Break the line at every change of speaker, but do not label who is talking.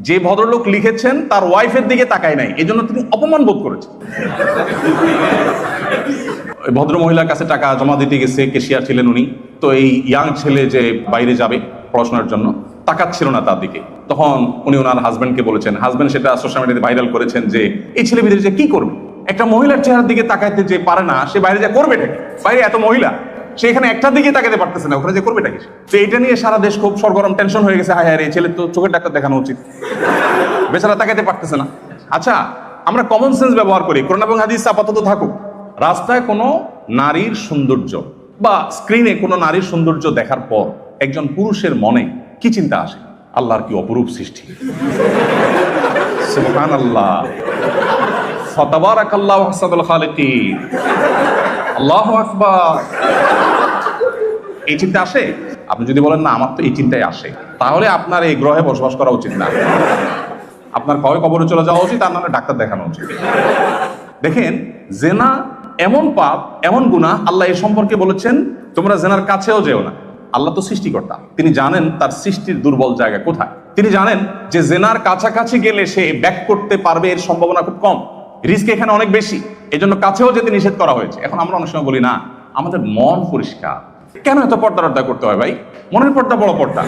যে ভদ্রলোক লিখেছেন তার ওয়াইফের দিকে তাকায় নাই, এজন্য তিনি অপমান বোধ করেছেন। ভদ্র মহিলার কাছে টাকা জমা দিতে গেছে, ক্যাশিয়ার ছিলেন উনি। তো এই ইয়াং ছেলে যে বাইরে যাবে পড়াশোনার জন্য তাকাচ্ছিল না তার দিকে, তখন উনি ওনার হাজবেন্ডকে বলেছেন। হাজবেন্ড সেটা সোশ্যাল মিডিয়াতে ভাইরাল করেছেন যে এই ছেলে বিদেশে যে কি করবে, একটা মহিলার চেহারার দিকে তাকাইতে যে পারে না, সে বাইরে যা করবেটা কি? বাইরে এত মহিলা, সে এখানে একটার দিকে তাকাতে পারতেছে না, ওখানে যে করবেটা কি? তো এটা নিয়ে সারা দেশ খুব সরগরম, টেনশন হয়ে গেছে। হায় হায়, এই ছেলে তো চোখের ডাক্তার দেখানো উচিত, বেচারা তাকাতে পারতেছে না। আচ্ছা, আমরা কমন সেন্স ব্যবহার করি, কোরআন এবং হাদিস আপাতত থাকুক। রাস্তায় কোনো নারীর সৌন্দর্য বা স্ক্রিনে কোনো নারীর সৌন্দর্য দেখার পর একজন পুরুষের মনে কি চিন্তা আসে? আল্লাহর কি অপরূপ সৃষ্টি, সুবহানাল্লাহ, ফাতাবারাকাল্লাহু আহসানুল খালিকিন, আল্লাহু আকবার। এই চিন্তা আসে? আপনি যদি বলেন না আমার তো এই চিন্তাই আসে, তাহলে আপনার এই গ্রহে বসবাস করা উচিত না। আপনার কবে কবরে চলে যাওয়া উচিত, তার নামে ডাক্তার দেখানো উচিত। দেখেন, জেনা এমন পাপ, এমন গুনাহ, আল্লাহ এ সম্পর্কে বলেছেন তোমরা জেনার কাছেও যেও না। আল্লাহ তো সৃষ্টিকর্তা, তিনি জানেন তার সৃষ্টির দুর্বল জায়গা কোথায়। তিনি জানেন যে জেনার কাছাকাছি গেলে সে ব্যাক করতে পারবে এর সম্ভাবনা খুব কম, রিস্ক এখানে অনেক বেশি, এজন্য কাছেও যেতে নিষেধ করা হয়েছে। এখন আমরা অনেক সময় বলি না আমাদের মন পরিষ্কার, কেন এত পর্দা করতে হয় ভাই? মনের পর্দা বড় পর্দা।